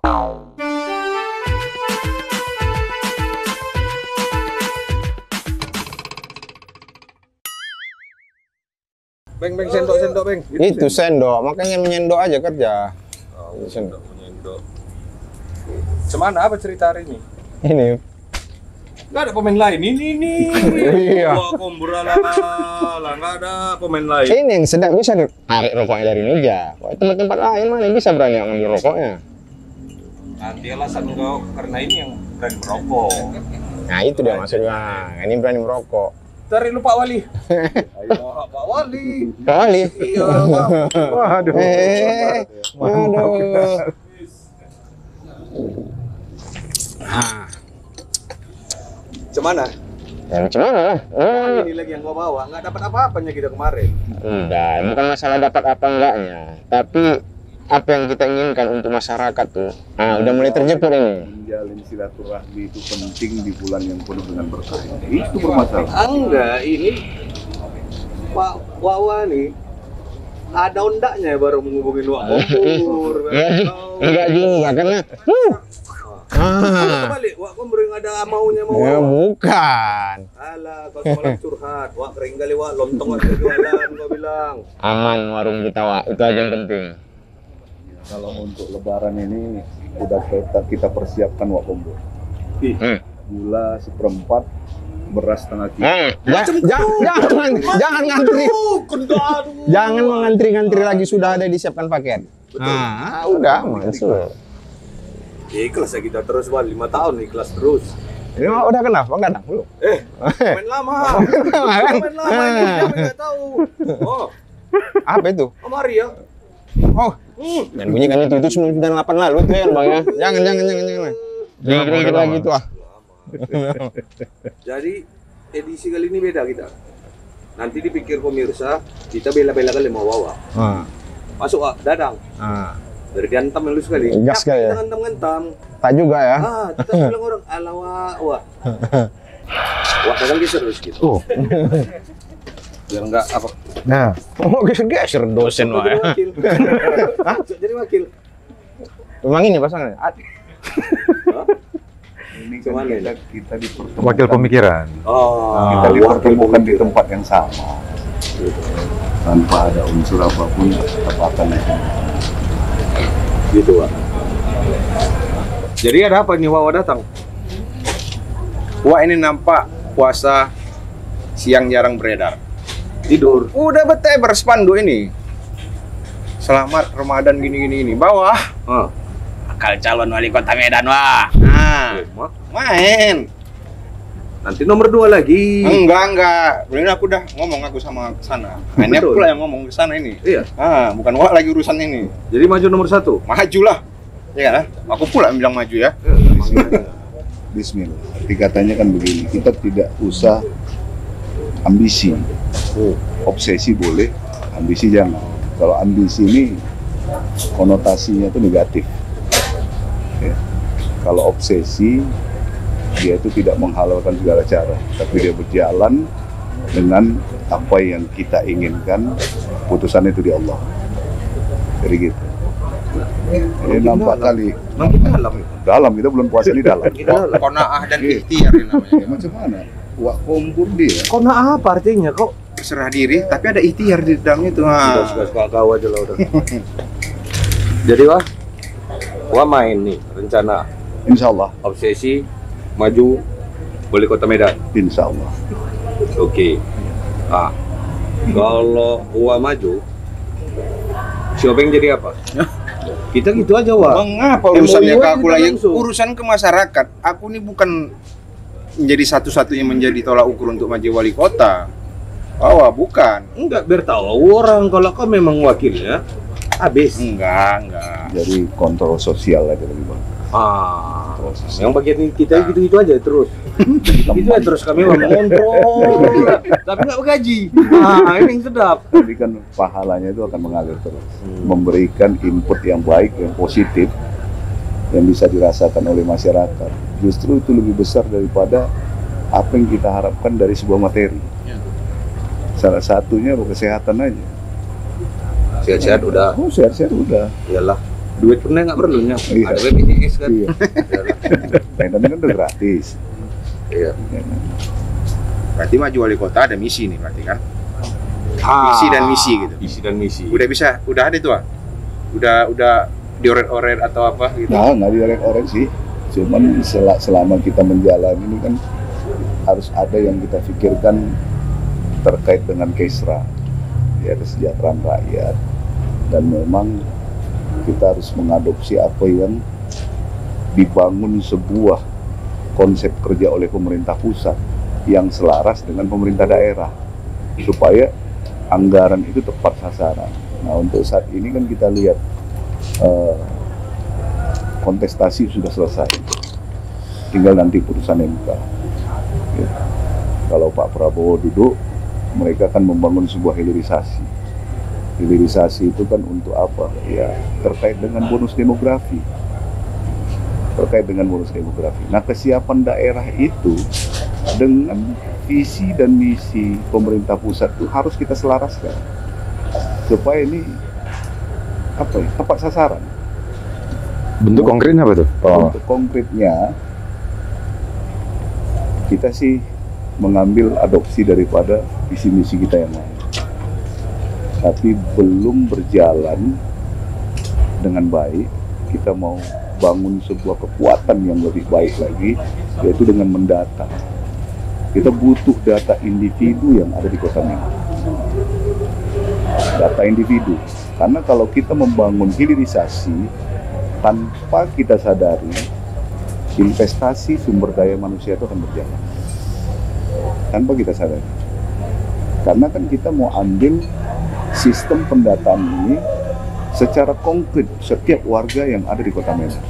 Beng, sendok, Beng. Itu sendok, makanya menyendok aja kerja. Oh, sendok, menyendok. Semana apa cerita hari ini? Ini. Nggak ada pemain lain. Ini. Iya. Wah, kombura lah. Nggak ada pemain lain. Ini yang sedang bisa tarik rokoknya dari meja. Kok tempat-tempat lain mana bisa berani ngambil rokoknya? Nanti alasan kau karena ini yang berani merokok. Nah itu dia maksudnya. Ini berani merokok. Cari lu Pak Wali. Ayo Pak Wali. Pak Wali. Iya. Waduh. Aduh. Cemana? Ya macam mana lah? Ini lagi yang gua bawa, nggak dapat apa-apanya kita kemarin. Enggak, bukan masalah dapat apa enggaknya, tapi apa yang kita inginkan untuk masyarakat tuh, udah mulai terjemput ini. Menjalin silaturahmi itu penting di bulan yang penuh dengan berkah. Itu bermasalah. Enggak, ini Pak Wawa nih ada undaknya baru menghubungi Wak Kompur. Enggak juga, karena Balik, Wak Kompur yang ada maunya mau. ya bukan. Alah, kau semalam curhat. Wak kering kali Wak, lontong aja jualan kau bilang. Aman warung kita, Wak. Itu aja yang penting. Kalau untuk Lebaran ini udah kita persiapkan Wak Kombo. Gula seperempat, beras setengah kilo. Jangan ngantri. Jangan mengantri-ngantri lagi, sudah ada disiapkan paket. Udah aman sudah. Ikhlas ya kita terus Wak, 5 tahun ikhlas terus. Ini udah kenapa enggak ada belum? Main lama. Main lama, nggak tahu. Oh, Apa itu? Maria. Oh, dan bunyi kan itu 98 lalu tuh ya Bang ya. Jangan. Jangan lagi itu ah. Jadi edisi kali ini beda kita. Nanti dipikir pemirsa, kita bela-bela kali mau bawa. Masuk Wak, dadang. Dari diantam yang lu sekali. Gas kayak ya. Ngentam-ngentam. Tak juga ya. Kita bilang orang ala Wak. Wak kadang geser terus gitu. Biar enggak apa. Nah, geser dosen Wak ya. Jadi wakil. Memang ini pasangannya. Ini kan kita dipertemukan. Wakil pemikiran. Kita dipertemukan di tempat yang sama. Tanpa ada unsur apapun ketepatan itu. Gitu Wak. Jadi ada apa nih Wawa datang? Wah ini nampak puasa siang jarang beredar. Tidur. Udah beteber spanduk ini. Selamat Ramadan gini. Bawah. Bakal calon wali kota Medan Wah. Main. Nanti nomor 2 lagi. Enggak. Ini aku udah ngomong sama sana. Ini aku pula yang ngomong ke sana ini. Iya. Bukan Wah lagi urusan ini. Jadi maju nomor 1. Majulah. Ya kan? Aku pula yang bilang maju ya. Bismillah. Arti katanya kan begini, kita tidak usah ambisi. Obsesi boleh, ambisi jangan. Kalau ambisi ini konotasinya itu negatif. Ya. Kalau obsesi, dia itu tidak menghalalkan segala cara, tapi dia berjalan dengan apa yang kita inginkan, putusan itu di Allah. Jadi gitu. Ini nampak kali. Dalam, kita belum puasa di dalam. Qanaah dan ikhtiar ini namanya. Ya, macam mana? Wak Kompur dia. Qanaah apa artinya? Kok Berserah diri, tapi ada ikhtiar di dalamnya itu. suka kau aja lah udah. Jadi Wah main nih rencana Insya Allah. obsesi maju wali kota Medan. Insya Allah. Oke. Kalau Wah maju, siapa yang jadi apa? Kita gitu aja Wah. Mengapa urusannya ke aku lagi? langsung. Urusan ke masyarakat. Aku ini bukan menjadi satu-satunya menjadi tolak ukur untuk maju wali kota. Bukan. Enggak, biar tahu orang kalau kau memang wakilnya habis. Enggak. Jadi kontrol sosial aja lebih bagus. Yang bagian kita gitu-gitu aja terus. Gitu aja terus kami mengontrol. Tapi nggak bergaji. Ini yang sedap. Jadi kan pahalanya itu akan mengalir terus. Memberikan input yang baik, yang positif, yang bisa dirasakan oleh masyarakat. Justru itu lebih besar daripada apa yang kita harapkan dari sebuah materi. Salah satunya kesehatan aja. Sehat-sehat udah. Sehat-sehat udah. Iyalah. Duit pun nggak perlu nya. Iya. Ada BPJS kan. Iya. Medan kan udah gratis. Iya. Ya kan? Berarti maju wali kota ada misi nih berarti kan? Visi dan misi gitu. Visi dan misi. Udah ada itu udah dioret-oret atau apa gitu. Nah, nggak diorek-orek sih. Cuman selama kita menjalani ini kan harus ada yang kita pikirkan terkait dengan kesra, ya kesejahteraan rakyat. Dan memang kita harus mengadopsi apa yang dibangun sebuah konsep kerja oleh pemerintah pusat yang selaras dengan pemerintah daerah supaya anggaran itu tepat sasaran. Nah, untuk saat ini kan kita lihat kontestasi sudah selesai, tinggal nanti putusan MK. Ya. Kalau Pak Prabowo duduk, mereka akan membangun sebuah hilirisasi. Hilirisasi itu kan untuk apa? Ya terkait dengan bonus demografi. Nah, kesiapan daerah itu dengan visi dan misi pemerintah pusat itu harus kita selaraskan supaya ini tepat sasaran. Bentuk konkretnya apa tuh? Untuk konkretnya kita sih mengambil adopsi daripada visi misi kita yang lain, tapi belum berjalan dengan baik. Kita mau bangun sebuah kekuatan yang lebih baik lagi, yaitu dengan mendata. Kita butuh data individu yang ada di Kota Medan. Data individu. Karena kalau kita membangun hilirisasi tanpa kita sadari, investasi sumber daya manusia itu akan berjalan. Tanpa kita sadari. Karena kan kita mau ambil sistem pendataan ini secara konkret setiap warga yang ada di Kota Medan.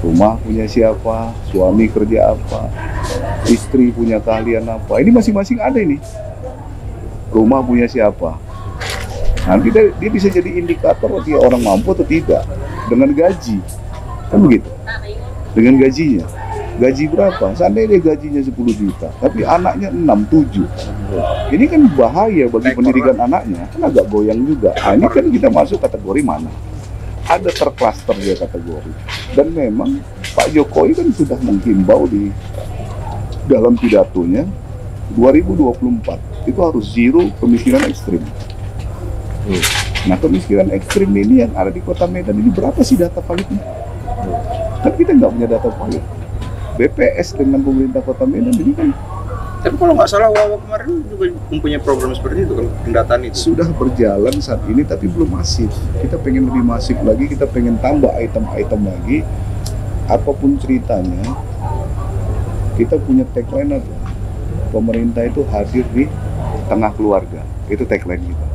Rumah punya siapa, suami kerja apa, istri punya keahlian apa. Ini masing-masing ada ini. Rumah punya siapa. Nanti dia bisa jadi indikator dia orang mampu atau tidak dengan gaji. Kan begitu. Dengan gajinya. Gaji berapa? Seandainya dia gajinya 10 juta, tapi anaknya 6, 7. Ini kan bahaya bagi pendidikan anaknya, kan agak goyang juga. Nah, ini kan kita masuk kategori mana? Ada terklaster dia kategori. Dan memang Pak Jokowi kan sudah menghimbau di dalam pidatonya 2024 itu harus zero kemiskinan ekstrim. Nah, kemiskinan ekstrim ini yang ada di Kota Medan ini berapa sih data validnya? Kan kita nggak punya data valid. BPS dengan pemerintah Kota Medan ini kan. Tapi kalau nggak salah Wawa kemarin juga mempunyai program seperti itu kalau pendataan itu. Sudah berjalan saat ini tapi belum masif. Kita pengen lebih masif lagi, kita pengen tambah item-item lagi. Apapun ceritanya, kita punya tagline apa? Pemerintah itu hadir di tengah keluarga. Itu tagline kita.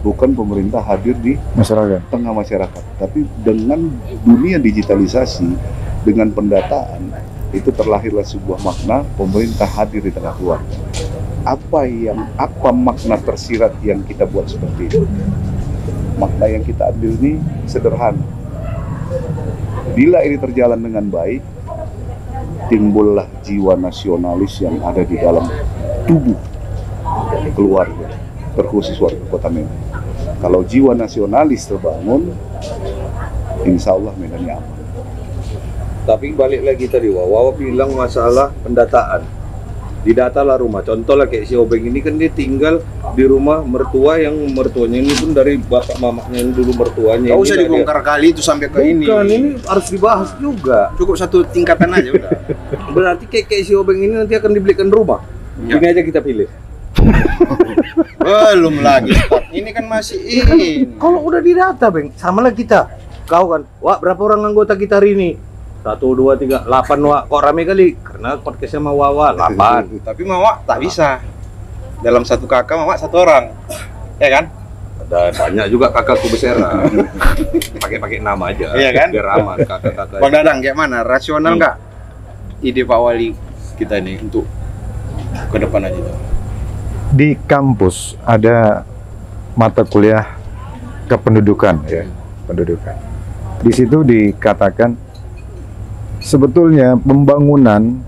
Bukan pemerintah hadir di tengah masyarakat, tapi dengan dunia digitalisasi, dengan pendataan, itu terlahirlah sebuah makna pemerintah hadir di tengah keluarga. Apa makna tersirat yang kita buat seperti itu? Makna yang kita ambil ini sederhana. Bila ini terjalan dengan baik, timbullah jiwa nasionalis yang ada di dalam tubuh keluarga, terkhusus warga Kota Medan. Kalau jiwa nasionalis terbangun, insya Allah Medan aman. Tapi balik lagi tadi, Wawa bilang masalah pendataan. Didatalah rumah. Contoh lah kayak si Obeng ini kan dia tinggal di rumah mertua yang mertuanya ini pun dari bapak mamanya yang dulu mertuanya. Gak usah dibongkar kali itu sampai ke ini. Bukan, ini harus dibahas juga. Cukup satu tingkatan aja udah. Berarti kayak si Obeng ini nanti akan dibelikan rumah. Ya. Ini aja kita pilih. Belum lagi. Ini kan masih ini. Kalau udah didata, Beng, sama lah kita. Kau kan, wah berapa orang anggota kita hari ini? 1, 2, 3, 8 Wak. Kok rame kali? Karena podcastnya sama Wawa 8. Tapi Mawak tak bisa. Dalam satu kakak Mawak 1 orang. Ya kan? Ada banyak juga kakakku bersera. Pakai nama aja. Iya kan? Biar aman kakak-kakak. Bang Dadang, kayak mana? Rasional nggak ide Pak Wali kita ini untuk ke depan aja tuh? Di kampus ada mata kuliah kependudukan, ya, pendudukan. Di situ dikatakan sebetulnya pembangunan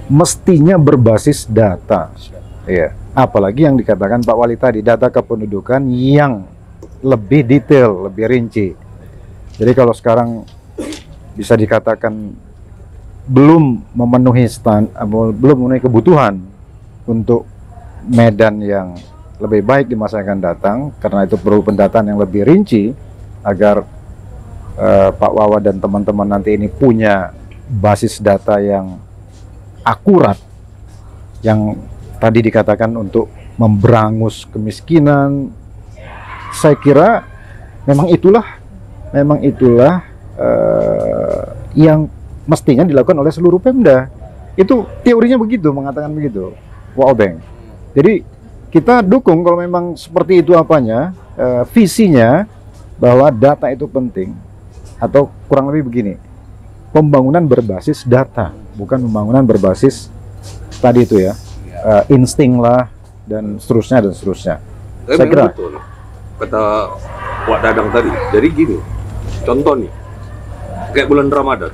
mestinya berbasis data, ya. Apalagi yang dikatakan Pak Wali tadi, data kependudukan yang lebih detail, lebih rinci. Jadi kalau sekarang bisa dikatakan belum memenuhi belum memenuhi kebutuhan untuk medan yang lebih baik di masa yang akan datang, karena itu perlu pendataan yang lebih rinci agar Pak Wawa dan teman-teman nanti ini punya basis data yang akurat, yang tadi dikatakan untuk memberangus kemiskinan. Saya kira memang itulah yang mestinya dilakukan oleh seluruh Pemda. Itu teorinya begitu, mengatakan begitu World Bank. Jadi kita dukung kalau memang seperti itu visinya, bahwa data itu penting, atau kurang lebih begini, pembangunan berbasis data, bukan pembangunan berbasis tadi itu ya, insting lah dan seterusnya. Saya kira betul kata Wak Dadang tadi. Jadi gini, contoh nih, kayak bulan Ramadan,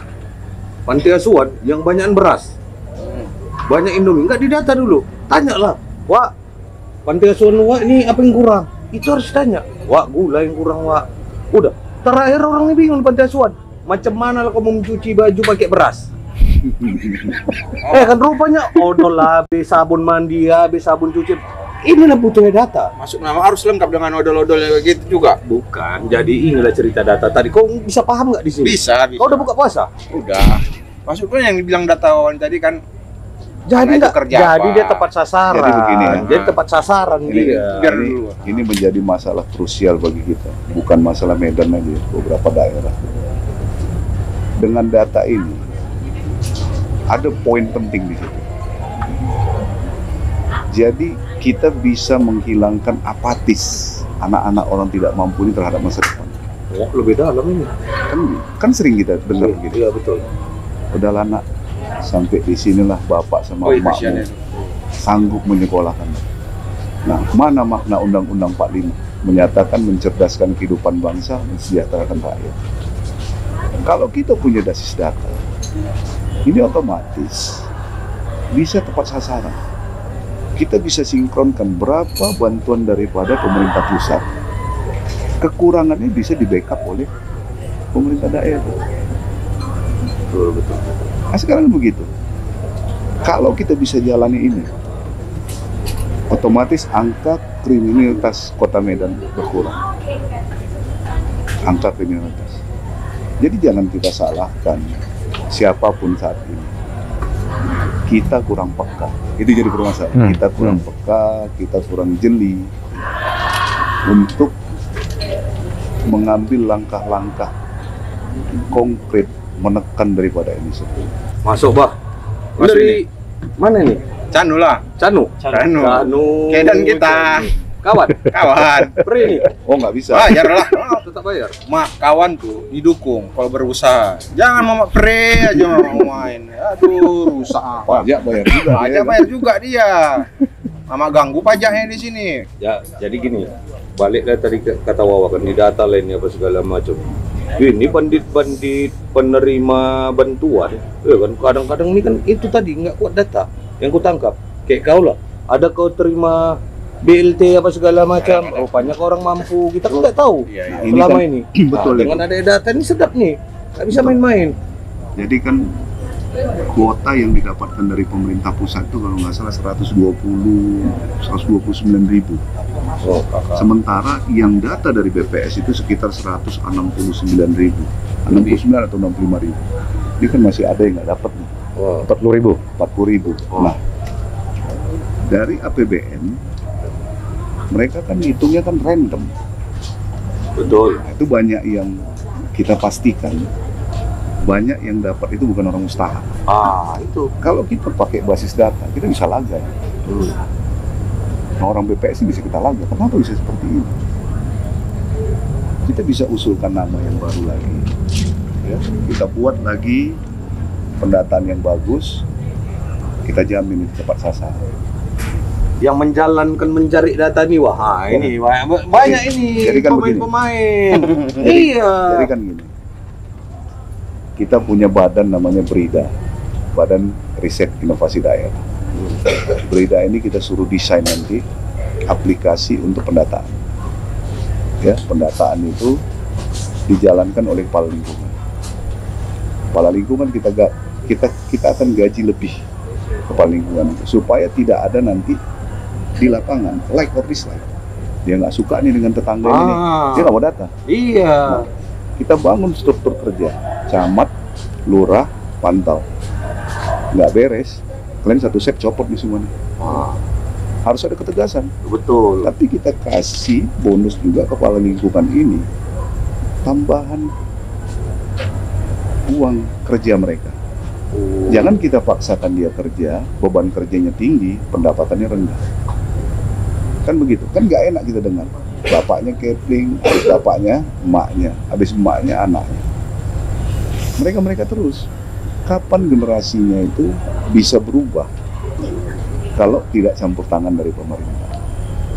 panti asuhan yang banyakan beras, banyak Indomie, nggak didata dulu. Tanyalah, Wak, panti asuhan Wak ini apa yang kurang? Itu harus tanya. Wak, gula yang kurang, Wak. Udah, terakhir orang ini bingung panti asuhan. Macam mana lah kamu mencuci baju pakai beras? Kan rupanya odol habis, sabun mandi habis, sabun cuci. Inilah butuhnya data. Masuk nama harus lengkap dengan odol-odolnya begitu juga. Bukan, jadi inilah cerita data tadi. Kau bisa paham nggak di sini? Bisa. Kau udah buka puasa? Udah. Maksudnya yang dibilang datawan tadi kan, Jadi itu kerja jadi apa? dia tepat sasaran. Jadi begini ya. Jadi tepat sasaran dia. biar dulu. Ini menjadi masalah krusial bagi kita, bukan masalah Medan aja, beberapa daerah. Dengan data ini, ada poin penting di situ. Jadi kita bisa menghilangkan apatis anak-anak orang tidak mampu ini terhadap masa depan. Oh, lebih dalam ini. Kan sering kita dengar gitu. Iya betul. Udahlah nak, sampai di sinilah bapak sama emakmu sanggup menyekolahkan. Nah, mana makna Undang-Undang 45 menyatakan mencerdaskan kehidupan bangsa, mensejahterakan rakyat. Kalau kita punya basis data, ini otomatis bisa tepat sasaran. Kita bisa sinkronkan berapa bantuan daripada pemerintah pusat, kekurangannya bisa di backup oleh pemerintah daerah. Betul. Nah, sekarang begitu. Kalau kita bisa jalani ini, otomatis angka kriminalitas Kota Medan berkurang. Angka kriminalitas. Jadi jangan kita salahkan siapapun saat ini. Kita kurang peka. Itu jadi permasalahan. Kita kurang peka, kita kurang jeli untuk mengambil langkah-langkah konkret menekan daripada ini semua. Masuk, Bah. Masuk Dari mana nih? Canu lah. Canu. Kedan kita. Kawan. Free nih. Oh, nggak bisa. Bayar lah. Tetap bayar. Kawan tuh didukung kalau berusaha. Jangan mama free aja mau main. Aduh, rusak apa. Pajak bayar juga. Pajak bayar juga dia. Mama ganggu pajaknya di sini. Ya, jadi gini. Balik dari tadi kata Wawa kan, di data lainnya apa segala macam. Ini bandit-bandit penerima bantuan, ya kan kadang-kadang ini kan itu tadi nggak kuat data. Yang ku tangkap, kayak kau lah, ada kau terima BLT apa segala macam, rupanya kau orang mampu, kita kan nggak tahu. Iya. Selama Ini ini, kan- betul dengan itu. ada data ini sedap nih, nggak bisa main-main. Jadi kan kuota yang didapatkan dari pemerintah pusat itu kalau nggak salah 129.000. Oh, Sementara yang data dari BPS itu sekitar 169.000, 69 atau 65.000. Ini kan masih ada yang nggak dapat nih, 40.000. 40.000. Nah, dari APBN mereka kan hitungnya kan random. betul. Nah, itu banyak yang kita pastikan, banyak yang dapat itu bukan orang mustahak. Itu. Kalau kita pakai basis data, kita bisa lagai. Nah, orang BPS bisa kita lagai. Kenapa bisa seperti ini? Kita bisa usulkan nama yang baru lagi. Ya, kita buat lagi pendataan yang bagus. Kita jamin itu tepat sasaran. Yang menjalankan mencari data nih, wah ini banyak ini Jadi kan begini. pemain-pemain. Iya. Jadi kan gini, kita punya badan namanya BRIDA, Badan Riset Inovasi Daerah. BRIDA ini kita suruh desain nanti aplikasi untuk pendataan. Ya, pendataan itu dijalankan oleh kepala lingkungan. Kepala lingkungan kita akan gaji lebih kepala lingkungan supaya tidak ada nanti di lapangan like or dislike. Dia nggak suka nih dengan tetangga ini, dia nggak mau datang. Iya. Nah, kita bangun struktur kerja, camat, lurah, pantau. Nggak beres, kalian satu set copot nih semuanya. Harus ada ketegasan. Betul. Tapi kita kasih bonus juga kepala lingkungan ini tambahan uang kerja mereka. Jangan kita paksakan dia kerja, beban kerjanya tinggi, pendapatannya rendah. Kan begitu, kan nggak enak kita dengar. Bapaknya catering, habis bapaknya emaknya, habis emaknya anaknya. Mereka terus. Kapan generasinya itu bisa berubah kalau tidak campur tangan dari pemerintah?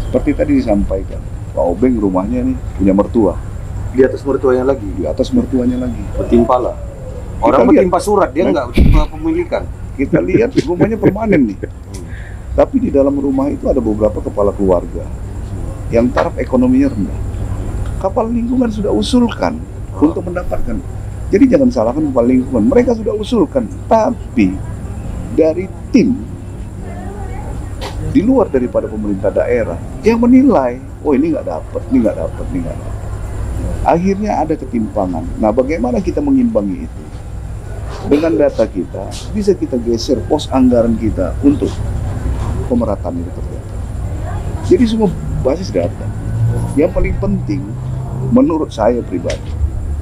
Seperti tadi disampaikan, Pak Obeng rumahnya nih punya mertua. Di atas mertuanya lagi. Di atas mertuanya lagi. Bertimpa lah. Orang bertimpa surat, dia nggak bertimpa pemilikan. Kita lihat rumahnya permanen nih. Tapi di dalam rumah itu ada beberapa kepala keluarga yang taraf ekonominya rendah. Kepala lingkungan sudah usulkan untuk mendapatkan. Jadi jangan salahkan kepala lingkungan. Mereka sudah usulkan, tapi dari tim di luar daripada pemerintah daerah yang menilai, oh ini nggak dapat, ini nggak dapat, ini nggak dapat. Akhirnya ada ketimpangan. Nah, bagaimana kita mengimbangi itu? Dengan data kita, bisa kita geser pos anggaran kita untuk pemerataan itu terjadi. Jadi semua basis data. Yang paling penting, menurut saya pribadi,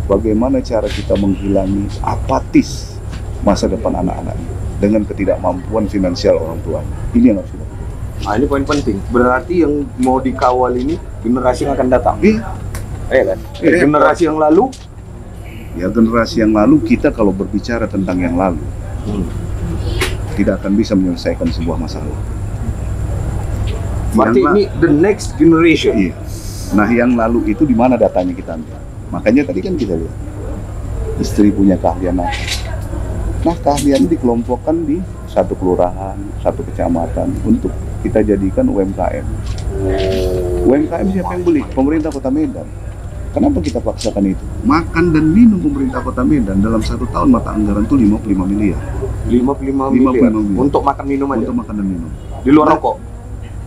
bagaimana cara kita menghilangi apatis masa depan anak-anak ini dengan ketidakmampuan finansial orang tuanya. Ini yang harus kita lakukan. Nah, ini poin penting. Berarti yang mau dikawal ini generasi yang akan datang. Iya. Kan? Generasi yang lalu. Ya, generasi yang lalu kita kalau berbicara tentang yang lalu, tidak akan bisa menyelesaikan sebuah masalah. Berarti ini the next generation. Iya. Nah, yang lalu itu di mana datanya kita ambil? Makanya tadi kan kita lihat istri punya keahlian apa. Nah, keahlian dikelompokkan di satu kelurahan, satu kecamatan untuk kita jadikan UMKM. UMKM siapa yang beli? Pemerintah Kota Medan. Kenapa kita paksakan itu? Makan dan minum pemerintah Kota Medan dalam 1 tahun mata anggaran itu 55 miliar. 55 miliar untuk makan minum aja. Untuk makan dan minum. Di luar rokok.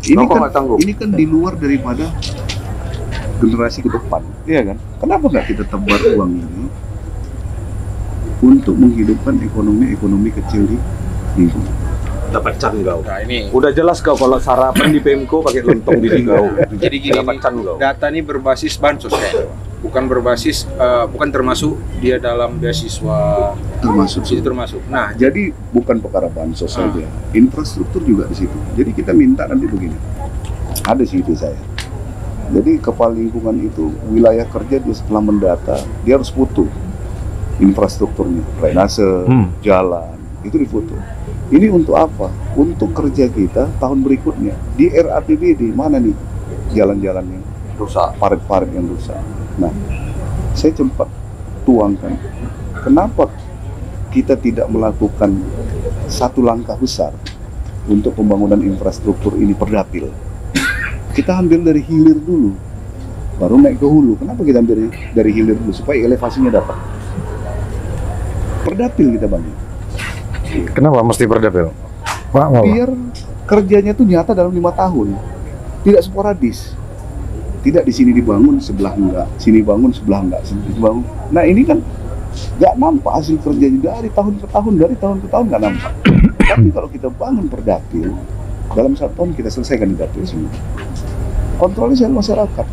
Ini kan di luar daripada generasi ke depan, iya kan? Kenapa nggak kita tebar uang ini untuk menghidupkan ekonomi kecil di lingkungan? Dapat can kau. Nah, ini Udah jelas kau kalau sarapan di Pemko pakai lontong di kau. jadi gini, dapat can kau. data ini berbasis bansos kayaknya. Bukan termasuk dia dalam beasiswa Termasuk. situ termasuk. Nah, Jadi bukan perkara bansos saja, infrastruktur juga di situ. Jadi kita minta nanti begini, ada sih ide saya. Jadi kepala lingkungan itu wilayah kerja dia setelah mendata, dia harus foto infrastrukturnya, drainase, jalan, itu difoto. Ini untuk apa? Untuk kerja kita tahun berikutnya di RAPBD mana nih jalan-jalannya Rusak. parit-parit yang rusak. Nah, saya cepat tuangkan. Kenapa kita tidak melakukan satu langkah besar untuk pembangunan infrastruktur ini perdapil? Kita ambil dari hilir dulu, baru naik ke hulu. Kenapa kita ambil dari hilir dulu? Supaya elevasinya dapat. Perdapil kita bangun. Kenapa mesti berdapil? Pak, Biar kerjanya tuh nyata dalam 5 tahun, tidak sporadis. Tidak di sini dibangun sebelah enggak, sini bangun sebelah enggak, sini dibangun. Nah ini kan nggak nampak hasil kerjanya dari tahun ke tahun, nggak nampak. Tapi kalau kita bangun perdapil, dalam 1 tahun kita selesaikan di dapil semua. Kontrolnya dari masyarakat.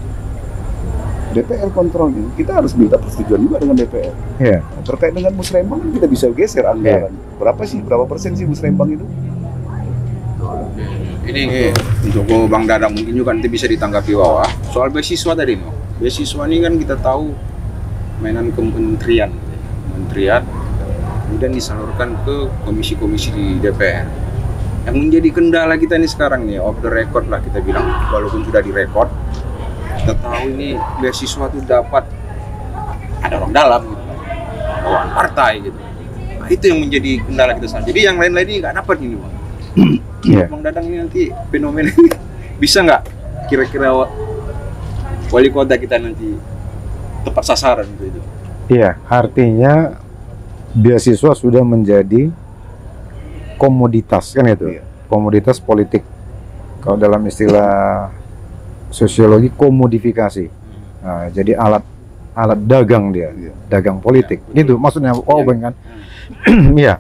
DPR kontrolnya, kita harus minta persetujuan juga dengan DPR. Iya. Terkait dengan musrembang kita bisa geser anggaran. Berapa persen sih musrembang itu? ini untuk Bang Dadang mungkin juga nanti bisa ditanggapi bawah. Soal beasiswa tadi, no. Beasiswa ini kan kita tahu mainan kementerian, kemudian disalurkan ke komisi-komisi di DPR. Yang menjadi kendala kita ini sekarang nih, off the record lah kita bilang, walaupun sudah direkod, kita tahu ini beasiswa itu dapat ada orang dalam, gitu, bawaan partai gitu. Nah, itu yang menjadi kendala kita sekarang. Jadi yang lain-lain ini nggak dapat ini, Bang. Bang Dadang ini nanti fenomena ini bisa nggak kira-kira wali kota kita nanti tepat sasaran itu. Iya, artinya beasiswa sudah menjadi komoditas kan itu, Iya. komoditas politik. Kalau dalam istilah sosiologi komodifikasi. Nah, jadi alat dagang dia, Iya. dagang politik. Gitu maksudnya Obeng kan. Hmm. Iya.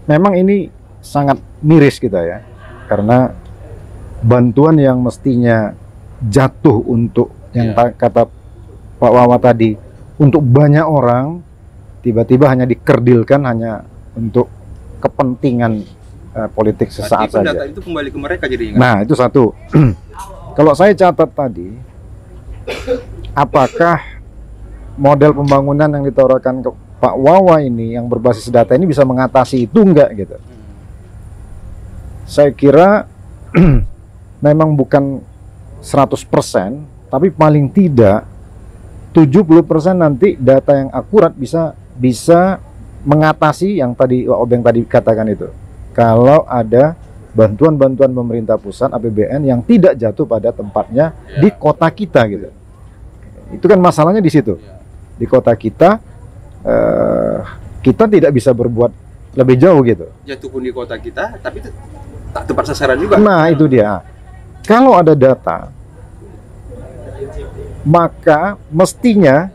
Memang ini sangat miris kita ya, karena bantuan yang mestinya jatuh untuk yang kata Pak Wawa tadi untuk banyak orang tiba-tiba hanya dikerdilkan hanya untuk kepentingan politik sesaat Berarti data saja. itu kembali ke mereka jadi ingat. Nah, itu satu. Kalau saya catat tadi, apakah model pembangunan yang ditawarkan ke Pak Wawa ini yang berbasis data ini bisa mengatasi itu enggak gitu? Saya kira memang bukan 100%, tapi paling tidak 70% nanti data yang akurat bisa mengatasi yang tadi Obeng tadi katakan itu. Kalau ada bantuan-bantuan pemerintah pusat APBN yang tidak jatuh pada tempatnya di kota kita gitu. Itu kan masalahnya di situ. Di kota kita kita tidak bisa berbuat lebih jauh gitu. Jatuh pun di kota kita, tapi tak tepat sasaran juga. Nah, itu dia. Kalau ada data, maka mestinya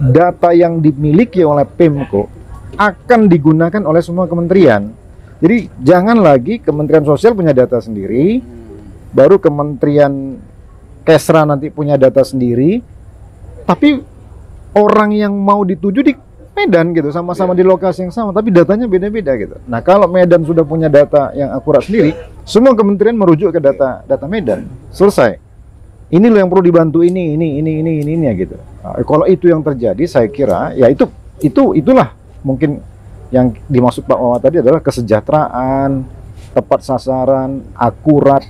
data yang dimiliki oleh Pemko akan digunakan oleh semua kementerian. Jadi jangan lagi Kementerian Sosial punya data sendiri, baru Kementerian Kesra nanti punya data sendiri, tapi orang yang mau dituju di Medan gitu, sama-sama di lokasi yang sama, tapi datanya beda-beda gitu. Nah, kalau Medan sudah punya data yang akurat sendiri, semua kementerian merujuk ke data Medan. Selesai. Ini loh yang perlu dibantu ini ya gitu. Nah, kalau itu yang terjadi, saya kira ya itulah mungkin yang dimaksud Pak Wawa tadi adalah kesejahteraan, tepat sasaran, akurat.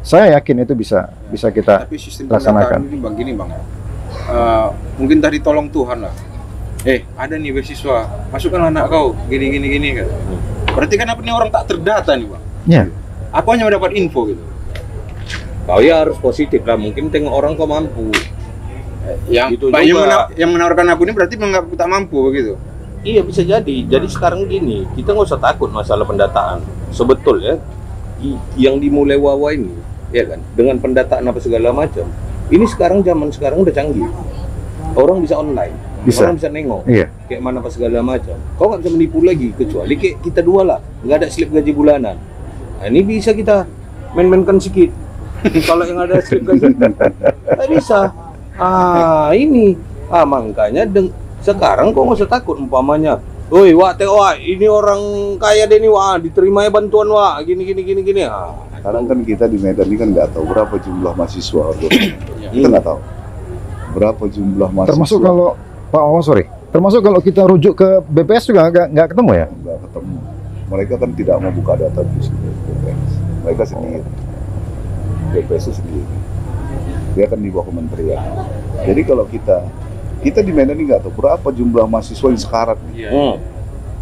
Saya yakin itu bisa kita Tapi sistem laksanakan. pendataan ini bang, gini bang, mungkin tadi tolong Tuhan lah. Ada nih beasiswa, masukkan anak kau, gini kan. Berarti kan apa nih orang tak terdata nih bang. Ya. Aku hanya mendapat info gitu. Kau ya harus positif lah, mungkin tengok orang kau mampu. Yang Gitu Pak, juga. yang menawarkan aku ini berarti menganggap aku tak mampu begitu. Iya bisa jadi. Jadi sekarang gini, kita nggak usah takut masalah pendataan. Sebetulnya yang dimulai Wawa ini, ya kan, dengan pendataan apa segala macam. Ini zaman sekarang udah canggih. Orang bisa online, Bisa. orang bisa nengok, Iya. kayak mana apa segala macam. Kau nggak bisa menipu lagi kecuali kayak kita dua lah, nggak ada slip gaji bulanan. Nah, ini bisa kita main-mainkan sedikit. Kalau yang ada slip gaji, nggak bisa. Ini, makanya sekarang kok nggak usah takut umpamanya. Woi, wah, ini orang kaya deh nih, wah, diterima bantuan, wah, gini. Sekarang kan kita di Medan ini kan nggak tahu berapa jumlah mahasiswa. Kita nggak tahu berapa jumlah mahasiswa. Termasuk kalau Pak Wawa, termasuk kalau kita rujuk ke BPS juga nggak ketemu ya? Nggak ketemu. Mereka kan tidak mau buka data di sini, BPS. Mereka sendiri. BPS itu sendiri. Dia kan di bawah kementerian. Jadi kalau kita di Medan ini nggak tahu berapa jumlah mahasiswa yang sekarat nih.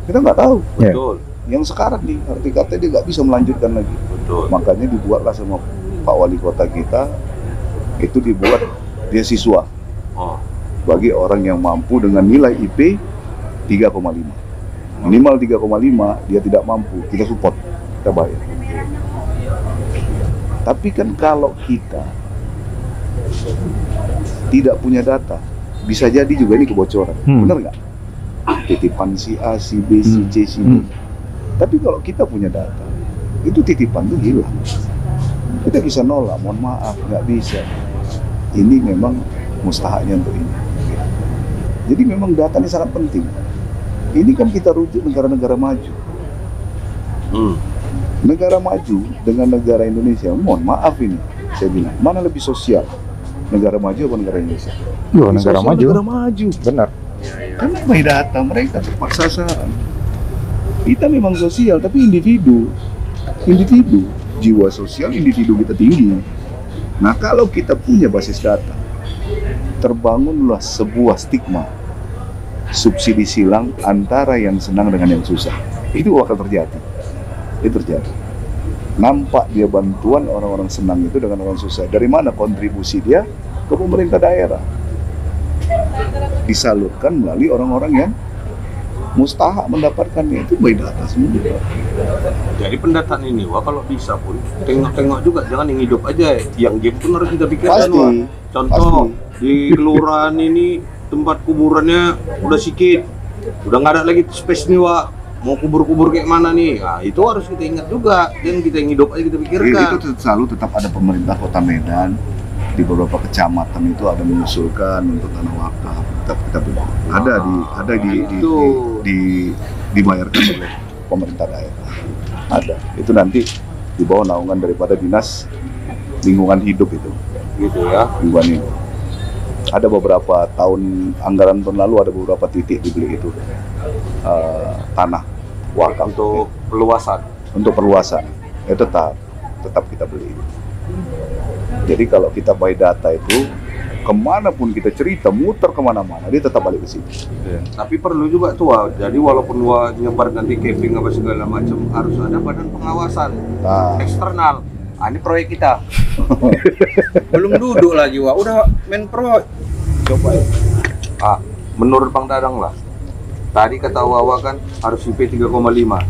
Kita nggak tahu. Ya. Betul, Yang sekarat nih, arti katanya dia nggak bisa melanjutkan lagi. betul. Makanya dibuatlah sama Pak Wali Kota kita, itu dibuat beasiswa bagi orang yang mampu dengan nilai IP 3,5. Minimal 3,5, dia tidak mampu, kita support, kita bayar. Tapi kan kalau kita tidak punya data, bisa jadi juga ini kebocoran, benar nggak? Titipan si A, si B, si C, si D. Tapi kalau kita punya data, itu titipan itu hilang. Kita bisa nolak, mohon maaf, nggak bisa. Ini memang mustahaknya untuk ini. Jadi memang data ini sangat penting. Ini kan kita rujuk negara-negara maju. Negara maju dengan negara Indonesia, mohon maaf ini, saya bilang, mana lebih sosial? Negara maju atau negara Indonesia? Yo, negara Sosial maju. Negara maju. Benar. Karena by data mereka tepat sasaran. Kita memang sosial, tapi individu, jiwa sosial individu kita tinggi. Nah, kalau kita punya basis data, terbangunlah sebuah stigma subsidi silang antara yang senang dengan yang susah. Itu akan terjadi. Itu terjadi. Nampak dia bantuan orang-orang senang itu dengan orang susah. Dari mana kontribusi dia? ke pemerintah daerah. Disalurkan melalui orang-orang yang mustahak mendapatkannya, itu by data semua. Jadi pendataan ini, wah kalau bisa pun tengok-tengok juga, jangan yang hidup aja. Yang game pun harus kita pikirkan, Pasti, wah. Contoh di kelurahan ini tempat kuburannya udah sedikit, udah nggak ada lagi space nih, wah. Mau kubur-kubur kayak mana nih? Nah, itu harus kita ingat juga, dan kita yang hidup aja kita pikirkan. Itu selalu tetap ada pemerintah Kota Medan di beberapa kecamatan itu ada mengusulkan untuk tanah wakaf, tetap kita dibayarkan oleh pemerintah daerah. Ada. Itu nanti di bawah naungan daripada Dinas Lingkungan Hidup itu. Gitu ya. Lingkungan Hidup. Ada beberapa tahun, anggaran tahun lalu ada beberapa titik dibeli itu tanah wakaf Untuk peluasan. untuk perluasan. Ya tetap kita beli. Jadi kalau kita buy data itu, kemanapun kita cerita, muter kemana-mana, dia tetap balik ke sini. Tapi perlu juga tuh, wah. Jadi walaupun wah nyebar nanti camping apa segala macam, harus ada badan pengawasan Nah, eksternal. Ah, ini proyek kita. Belum duduk lagi, wah. Udah main pro. Coba. Menurut Bang Dadang lah. Tadi kata Wawa kan harus IP 3,5.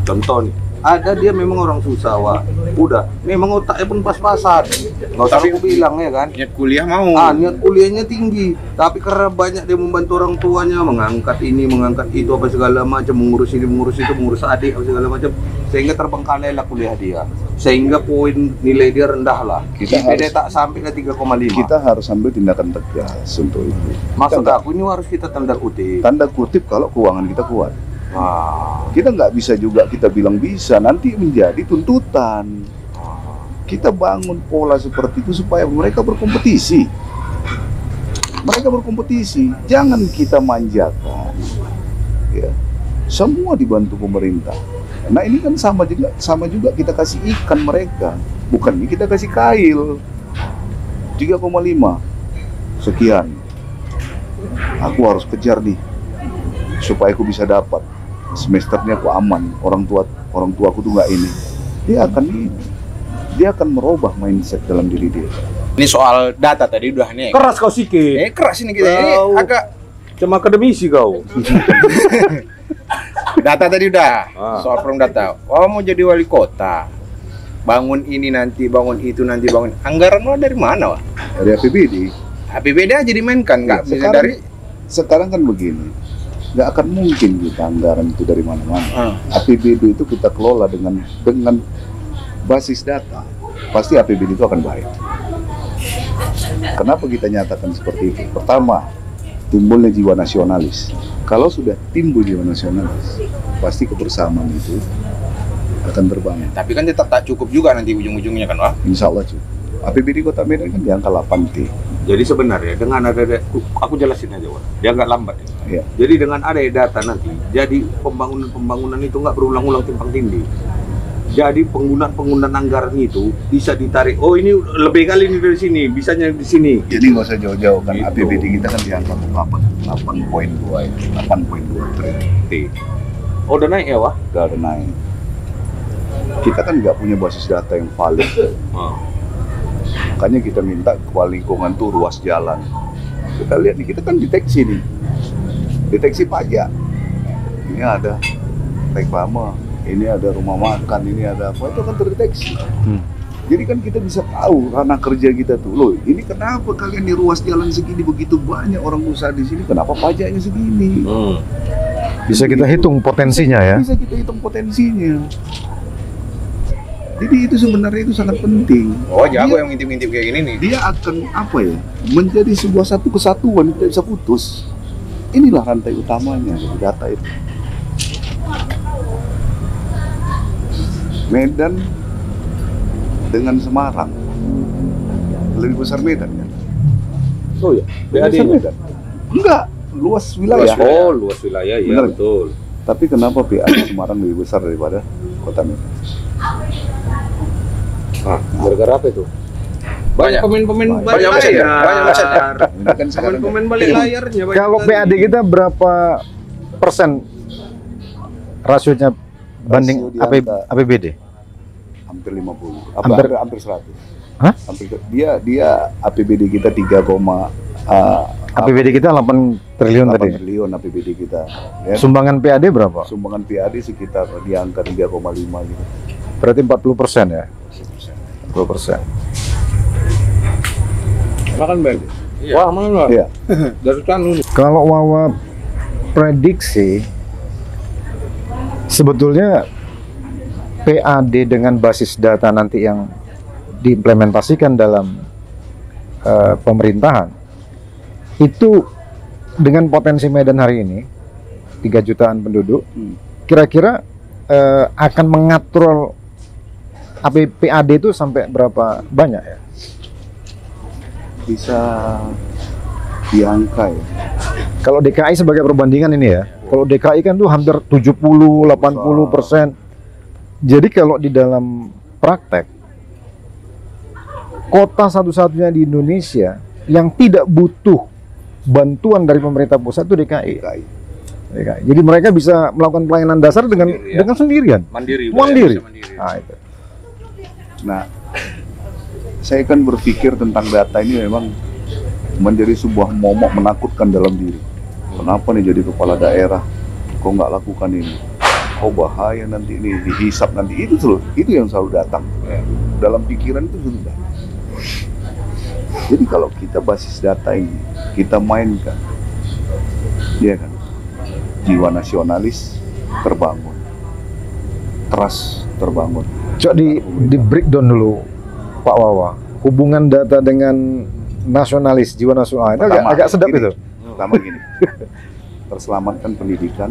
Contoh nih. Ada dia memang orang susah, wah. Udah, memang otaknya pun pas-pasan. Nggak usah aku bilang ya kan. Niat kuliah mau. Niat kuliahnya tinggi, tapi karena banyak dia membantu orang tuanya, mengangkat ini, mengangkat itu, apa segala macam, mengurus ini, mengurus itu, mengurus adik, apa segala macam, sehingga terbengkalai lah kuliah dia, sehingga poin nilai dia rendah lah. Kita dia tak sampai lah 3,5. kita harus ambil tindakan tegas untuk itu. Maksud Kita aku ini harus kita tanda kutip. tanda kutip kalau keuangan kita kuat. Ah, Kita nggak bisa juga kita bilang bisa, nanti menjadi tuntutan. Kita bangun pola seperti itu supaya mereka berkompetisi. Mereka berkompetisi, jangan kita manjakan. Ya. Semua dibantu pemerintah. Nah ini kan sama juga kita kasih ikan mereka, bukannya kita kasih kail. 3,5 sekian. Aku harus kejar nih supaya aku bisa dapat. Semesternya aku aman, orang tua aku tuh nggak ini. Dia akan merubah mindset dalam diri dia. Ini soal data tadi udah nih. keras kau sikit. Keras ini kita. Ini Kau agak cuma akademisi kau. data tadi udah. Ah. Soal from data. Oh, mau jadi wali kota. Bangun ini nanti, bangun itu nanti, bangun. Anggaran lo dari mana, Wak? Dari APBD. APBD aja dimainkan, nggak bisa dari. Sekarang kan begini, nggak akan mungkin kita anggaran itu dari mana-mana. APBD itu kita kelola dengan basis data, pasti APBD itu akan baik. Kenapa kita nyatakan seperti itu? Pertama, timbulnya jiwa nasionalis. Kalau sudah timbul jiwa nasionalis, pasti kebersamaan itu akan terbangun. Tapi kan tetap tak cukup juga nanti ujung-ujungnya kan, Wak? Insya Allah cukup. APBD Kota Medan kan di angka 8T. Jadi sebenarnya dengan ada aku jelasin aja, Wak. Dia nggak lambat ya. Iya. Jadi dengan ada data nanti, jadi pembangunan itu nggak berulang-ulang timpang tindih. Jadi penggunaan anggaran itu bisa ditarik. Oh ini lebih kali ini dari sini, bisanya di sini. Jadi nggak usah jauh-jauh kan, Gitu. APBD kita kan di angka 8,2 itu, 8,2 triliun. Oh udah naik ya, Wak? Udah ada naik. Kita kan nggak punya basis data yang valid. Makanya kita minta kepala lingkungan tuh ruas jalan. Kita lihat nih, kita kan deteksi nih. Deteksi pajak. Ini ada reklame, ini ada rumah makan, ini ada apa, itu kan terdeteksi. Jadi kan kita bisa tahu ranah kerja kita tuh. Loh, ini kenapa kalian di ruas jalan segini begitu banyak orang usaha di sini, kenapa pajaknya segini? Bisa kita hitung potensinya ya. Bisa kita hitung potensinya. Jadi itu sebenarnya itu sangat penting. Oh, jago yang ngintip-ngintip kayak gini nih. Dia akan apa ya, menjadi sebuah satu kesatuan, tidak bisa putus. Inilah rantai utamanya dari data itu. Medan dengan Semarang lebih besar Medan kan? Oh ya, Lebih besar Medan? Enggak, luas wilayah. Oh luas wilayah, ya Bener. betul. Tapi kenapa PAD Semarang lebih besar daripada Kota Medan? Gara-gara apa itu? Banyak. Pemain-pemain Banyak balik maksudnya, layar. banyak maksudnya. Ini kan sekarang Pemain-pemain balik layarnya. banyak Kalau sekali. PAD kita berapa persen rasionya banding Rasio di angka APBD? hampir 50, Hampir- hampir 100. Hah? Dia APBD kita 3, APBD kita 8 triliun 8 tadi. triliun APBD kita. Ya. Sumbangan PAD berapa? Sumbangan PAD sekitar di angka 3,5 gitu. Berarti 40% ya? 40%. Makan bel. Iya. Wah, mana? Iya. Dari Tanu. Kalau Wawa prediksi, sebetulnya PAD dengan basis data nanti yang diimplementasikan dalam pemerintahan, itu dengan potensi Medan hari ini 3 jutaan penduduk, kira-kira akan mengatur PAD itu sampai berapa banyak ya? Bisa diangka ya. Kalau DKI sebagai perbandingan ini ya, kalau DKI kan tuh hampir 70-80%. Jadi kalau di dalam praktek, kota satu-satunya di Indonesia yang tidak butuh bantuan dari pemerintah pusat itu DKI. DKI. Jadi mereka bisa melakukan pelayanan dasar dengan Sendiri, ya. dengan sendirian. Mandiri. Mandiri. Bisa mandiri. Nah, itu. Nah, saya kan berpikir tentang data ini memang menjadi sebuah momok menakutkan dalam diri. Kenapa nih jadi kepala daerah? Kok nggak lakukan ini? Oh bahaya nanti ini dihisap nanti itu yang selalu datang dalam pikiran itu sudah. Jadi kalau kita basis data ini kita mainkan, ya kan, jiwa nasionalis terbangun, trust terbangun. Coba di breakdown dulu, Pak Wawa, hubungan data dengan nasionalis, jiwa nasional itu agak sedap gini, itu. Pertama gini, terselamatkan pendidikan,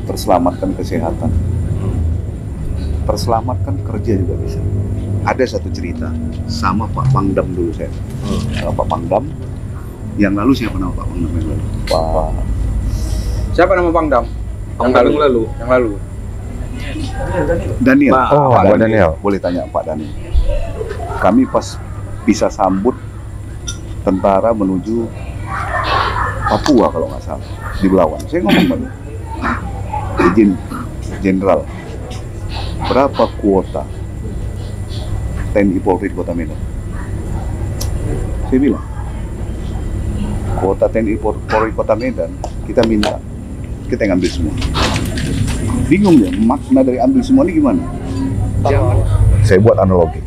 terselamatkan kesehatan, terselamatkan kerja juga bisa. Ada satu cerita sama Pak Pangdam dulu saya. Pak Pangdam, yang lalu siapa nama Pak Pangdam yang lalu? Pak Siapa nama Pangdam? Yang lalu. Yang lalu. Daniel. Oh, Pak Daniel. Boleh tanya Pak Daniel. Kami pas bisa sambut tentara menuju Papua kalau nggak salah di Belawan. Saya ngomong banget. Izin Jenderal, berapa kuota TNI Polri di Kota Medan? Saya bilang, kuota TNI Polri Kota Medan kita minta, kita yang ambil semua. Bingung ya, makna dari ambil semua ini gimana? Saya buat analogi.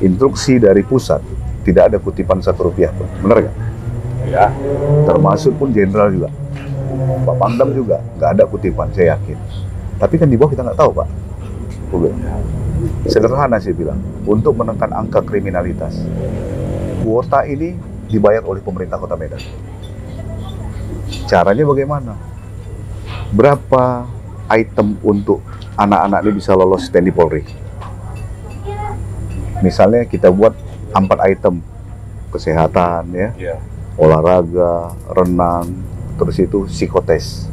Instruksi dari pusat tidak ada kutipan Rp1 pun, benar nggak? Ya. Termasuk pun jenderal juga, Pak Pangdam juga nggak ada kutipan, saya yakin. Tapi kan di bawah kita nggak tahu Pak. Sederhana saya bilang, untuk menekan angka kriminalitas, kuota ini dibayar oleh pemerintah Kota Medan. Caranya bagaimana? Berapa item untuk anak-anak ini bisa lolos TNI Polri? Misalnya kita buat 4 item, kesehatan ya, olahraga, renang, terus itu psikotes.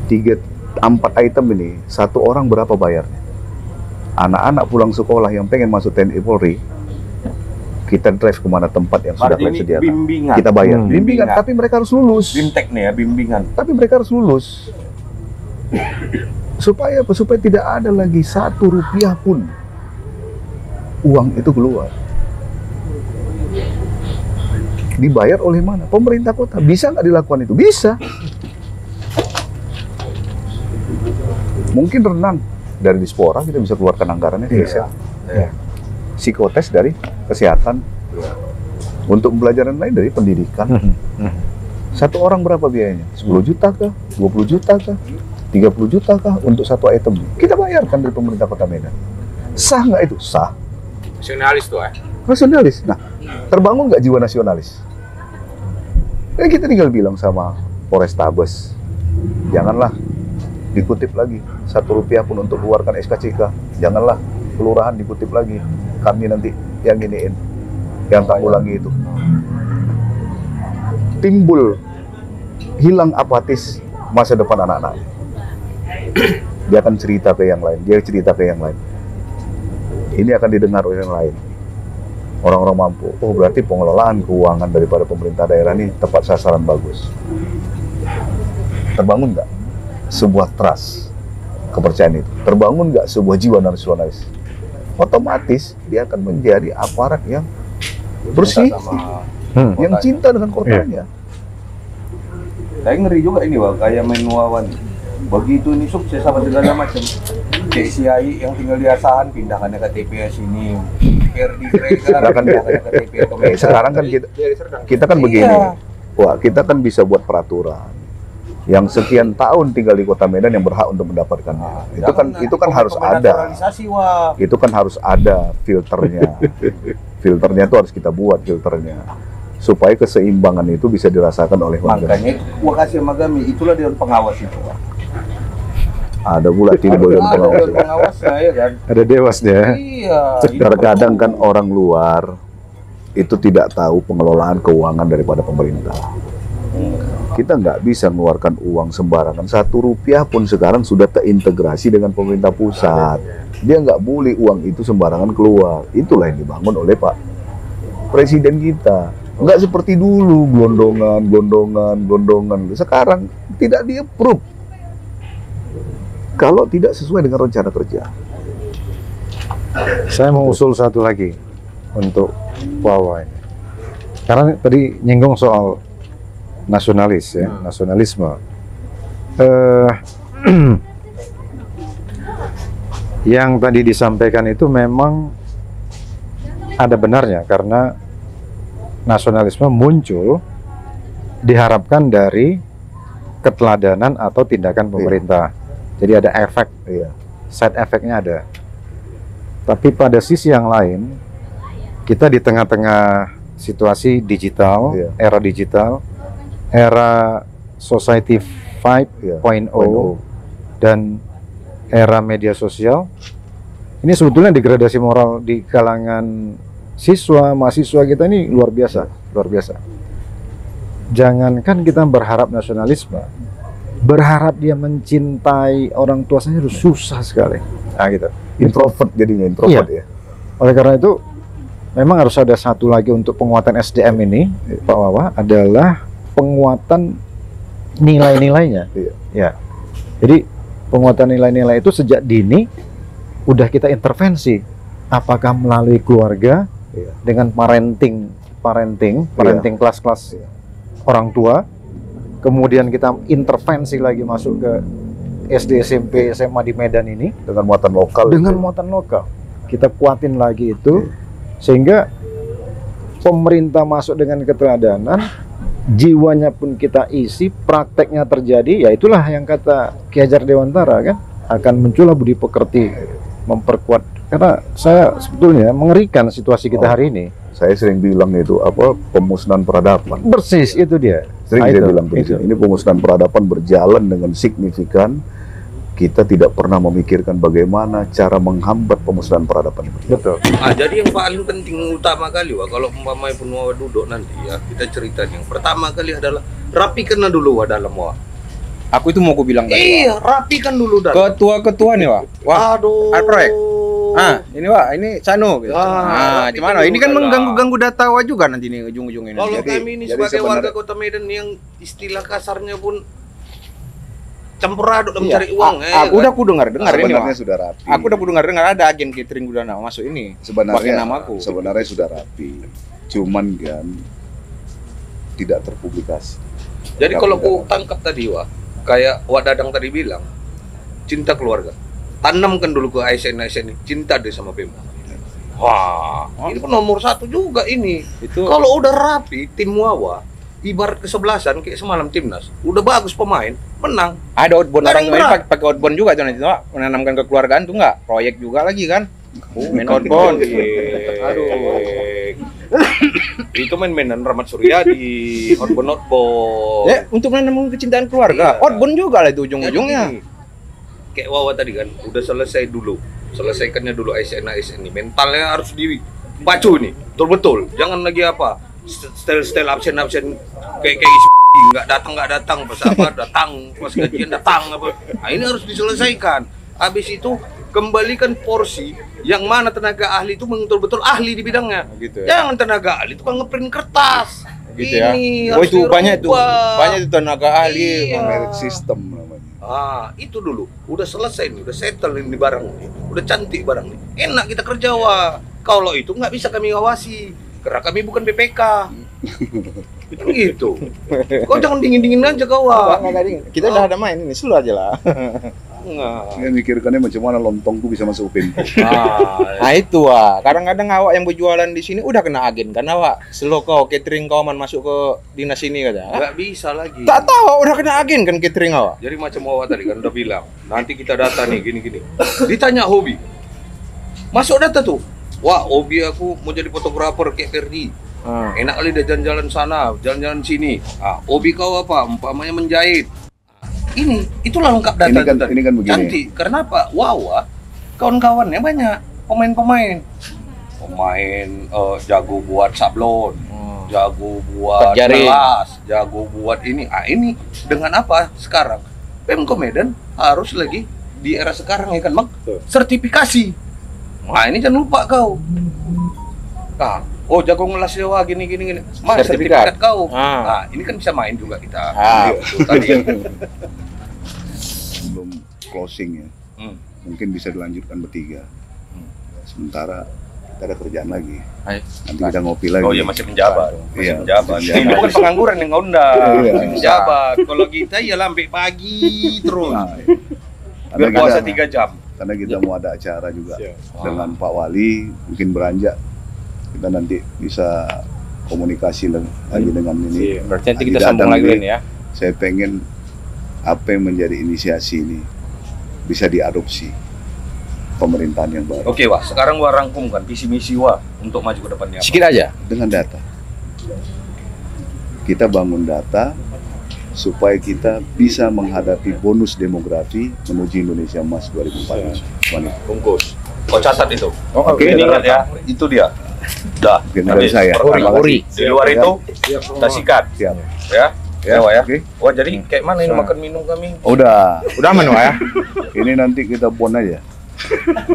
4 item ini, 1 orang berapa bayarnya? Anak-anak pulang sekolah yang pengen masuk TNI Polri, kita drive kemana tempat yang sudah kalian sediakan. Bimbingan. Kita bayar. Bimbingan, tapi mereka harus lulus. Bimtek nih ya, bimbingan. Tapi mereka harus lulus. Supaya apa? Supaya tidak ada lagi Rp1 pun uang itu keluar. Dibayar oleh mana? Pemerintah kota. Bisa nggak dilakukan itu? Bisa. Mungkin renang dari Dispora kita bisa keluarkan anggarannya. Bisa. Psikotes dari kesehatan. Untuk pembelajaran lain dari pendidikan. 1 orang berapa biayanya? 10 juta kah? 20 juta kah? 30 juta kah untuk 1 item? Kita bayarkan dari pemerintah Kota Medan. Sah nggak itu? Sah. Nasionalis tuh Nasionalis. Nah, terbangun nggak jiwa nasionalis? Kita tinggal bilang sama Polrestabes, janganlah dikutip lagi Rp1 pun untuk keluarkan SKCK. Janganlah kelurahan dikutip lagi. Kami nanti yang iniin, yang tanggulangi itu. Timbul, hilang apatis masa depan anak-anak. Dia akan cerita ke yang lain, dia cerita ke yang lain. Ini akan didengar oleh yang lain. Orang-orang mampu. Oh, berarti pengelolaan keuangan daripada pemerintah daerah ini tepat sasaran bagus. Terbangun nggak sebuah trust, kepercayaan itu? Terbangun nggak sebuah jiwa nasionalis? otomatis dia akan menjadi aparat yang bersih, yang cinta dengan kotanya. Saya ngeri juga ini Wak, kayak main wawan. Begitu ini sukses apa segala macam. Kayak si Ai yang tinggal di Asahan pindahkan ke TPS ini. Ferdi Regar pindahkan ke TPS. Sekarang kan kita kan begini. Wah, kita kan bisa buat peraturan. Yang sekian tahun tinggal di Kota Medan yang berhak untuk mendapatkannya. Itu kan harus ada. Itu kan harus ada filternya. Filternya itu harus kita buat filternya. Supaya keseimbangan itu bisa dirasakan oleh warga. Makanya itu gua kasih sama Gami, itulah dewan pengawas itu. Ada pula tim dewan pengawas. Pengawas saya kan. Ada dewasnya. Iya. Terkadang kan orang luar itu tidak tahu pengelolaan keuangan daripada pemerintah. Kita nggak bisa mengeluarkan uang sembarangan. 1 rupiah pun sekarang sudah terintegrasi dengan pemerintah pusat. Dia nggak boleh uang itu sembarangan keluar. Itulah yang dibangun oleh Pak Presiden kita. Nggak seperti dulu gondongan. Sekarang tidak di-approve kalau tidak sesuai dengan rencana kerja. Saya mau usul satu lagi untuk Wawa ini. Karena tadi nyinggung soal nasionalis ya, nasionalisme. Yang tadi disampaikan itu memang ada benarnya karena nasionalisme muncul diharapkan dari keteladanan atau tindakan pemerintah. Jadi ada efek, side efeknya ada. Tapi pada sisi yang lain, kita di tengah-tengah situasi digital, era digital, era society 5.0 dan era media sosial, ini sebetulnya degradasi moral di kalangan siswa, mahasiswa kita ini luar biasa. Jangankan kita berharap nasionalisme, berharap dia mencintai orang tua saja itu susah sekali. Nah gitu. Introvert jadinya, ya. Oleh karena itu, memang harus ada satu lagi untuk penguatan SDM ini, Pak Wawa, adalah penguatan nilai-nilainya. Ya. Jadi penguatan nilai-nilai itu sejak dini udah kita intervensi. Apakah melalui keluarga dengan parenting kelas-kelas orang tua, kemudian kita intervensi lagi masuk ke SD, SMP, SMA di Medan ini dengan muatan lokal. Kita kuatin lagi itu sehingga pemerintah masuk dengan keteladanan, jiwanya pun kita isi, prakteknya terjadi. Ya itulah yang kata Ki Hajar Dewantara kan, akan muncullah budi pekerti, memperkuat. Karena saya sebetulnya mengerikan situasi kita hari ini. Saya sering bilang itu pemusnahan peradaban. Persis itu dia. Sering saya bilang begitu. Ini pemusnahan peradaban berjalan dengan signifikan. Kita tidak pernah memikirkan bagaimana cara menghambat pemusnahan peradaban itu. Betul. Jadi yang paling penting utama kali Wak, kalau umpamanya pun Wawa duduk nanti ya, kita cerita yang pertama kali adalah rapikan dulu Wak dalam Wak. Aku itu mau aku bilang tadi. Iya, rapikan dulu dalam. Ketua-ketua nih Wak. Wah, aduh. proyek. Ini Wak, ini Sano gitu. Gimana? Ini kan mengganggu data Wak juga nanti nih ujung-ujung ini. Kalau kami ini sebagai warga Kota Medan yang istilah kasarnya pun campur aduk dalam mencari uang. Udah aku dengar ini Wak. Sudah rapi. Aku udah dengar ada agen catering udah masuk ini. Sebenarnya namaku. Sebenarnya sudah rapi. Cuman kan tidak terpublikasi. Jadi kalau aku tangkap tadi Wak, kayak Wak Dadang tadi bilang, cinta keluarga. Tanamkan dulu ke ASN ini, cinta deh sama Bema. Wah, ini pun nomor 1 juga ini. Itu kalau udah rapi tim Wawa, ibarat kesebelasan kayak semalam timnas, udah bagus pemain, menang. Ada outbound orang lain pakai outbound juga tuh nanti Wak, menanamkan kekeluargaan tuh enggak? Proyek juga lagi kan? Main outbound. Aduh. Itu mainan Rahmat Suryadi, outbound. Ya, untuk menanamkan kecintaan keluarga. Outbound juga lah itu ujung-ujungnya. Kayak Wawa tadi kan, udah selesai dulu. Selesaikannya dulu ASN ini. Mentalnya harus dipacu nih, betul-betul. Jangan lagi style absen kayak nggak datang pas datang pas gajian datang apa. Nah ini harus diselesaikan. Habis itu kembalikan porsi yang mana tenaga ahli itu betul-betul ahli di bidangnya. Gitu ya? Jangan tenaga ahli itu kan ngeprint kertas. Gitu ini ya. Itu banyak itu tenaga ahli. Iya. Merit system namanya. Itu dulu. Udah selesai nih, udah settle ini barang nih. Udah cantik barang nih. Enak kita kerja, Wah. Kalau itu nggak bisa kami awasi. Karena kami bukan BPK. Itu gitu. Kau jangan dingin-dingin aja kau, Wah. Kita udah ada main ini, slow aja lah. Nggak. Dia mikirkannya macam mana lontongku bisa masuk UPN. Nah itu kadang-kadang awak yang berjualan di sini udah kena agen kan awak. Slow kau catering kau man masuk ke dinas ini kata. Nggak bisa lagi. Tak tahu udah kena agen kan catering awak. Jadi macam awak tadi kan udah bilang, nanti kita data nih gini-gini. Ditanya hobi. Masuk data tuh. Wah, hobi aku mau jadi fotografer kayak Ferdi. Enak kali dia jalan-jalan sana, jalan-jalan sini. Hobi kau apa? Umpamanya menjahit. Itulah lengkap data Ini kan begini. Cantik. Karena apa? Wow, kawan-kawannya banyak. Pemain jago buat sablon, jago buat Jaring. gelas, jago buat ini. Ini dengan apa sekarang? Pemko Medan harus lagi di era sekarang ya kan, Bang? Sertifikasi. Ini jangan lupa kau. Jago ngelas ya, wah gini. Mas, sertifikat kau. Ini kan bisa main juga kita. Betul, tadi. Belum closing ya. Mungkin bisa dilanjutkan bertiga. Sementara kita ada kerjaan lagi. Nanti kita ngopi lagi. Oh iya, masih menjabat. Iya, menjabat. masih Ini bukan pengangguran yang ngundang. Iya. Masih menjabat. Kalau kita ya sampai pagi terus. Karena Biar puasa kita, 3 jam. karena kita mau ada acara juga dengan Pak Wali, mungkin beranjak kita nanti bisa komunikasi lagi dengan ini. Berarti nanti kita Tidak sambung ada lagi lagi. Len, ya. Saya pengen apa yang menjadi inisiasi ini bisa diadopsi pemerintahan yang baru Oke, Wah. Sekarang Wah rangkumkan visi misi Wah untuk maju ke depannya. Sedikit aja. dengan data. Kita bangun data supaya kita bisa menghadapi bonus demografi menuju Indonesia Emas 2045. Bungkus. Kau catat itu. Oke, Ini ingat ya. Itu dia. Dah. Generasi saya. Terima kasih. Uri. Di luar itu kita sikat. Siap. Ya. Ya, Wah ya. Oke. Wah, jadi kayak mana ini makan minum kami? Udah. Udah aman Wak, ya. Ini nanti kita bond aja.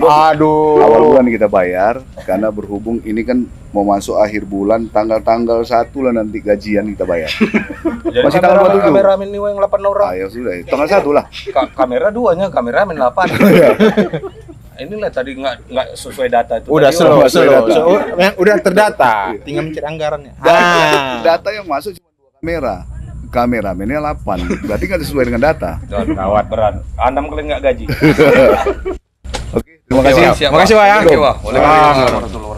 Aduh. Awal bulan kita bayar karena berhubung ini kan mau masuk akhir bulan, tanggal 1 lah nanti gajian kita bayar. Jadi Masih tanggal 27. kameramen ini Wah yang 8 orang. Ayo sudah, tanggal 1 lah. Kamera 2-nya, kameramen 8. Inilah tadi nggak sesuai data itu. Udah Tadi, Wah. slow. Udah terdata. Tinggal mencari anggarannya. Data yang masuk cuma 2 kamera. Kameramennya 8. Berarti nggak sesuai dengan data. Gawat berat. Anda kalian nggak gaji. Oke, terima kasih. Siap, Makasih, Wah, ya. Oke, Wah. Waalaikumsalam warahmatullahi wabarakatuh.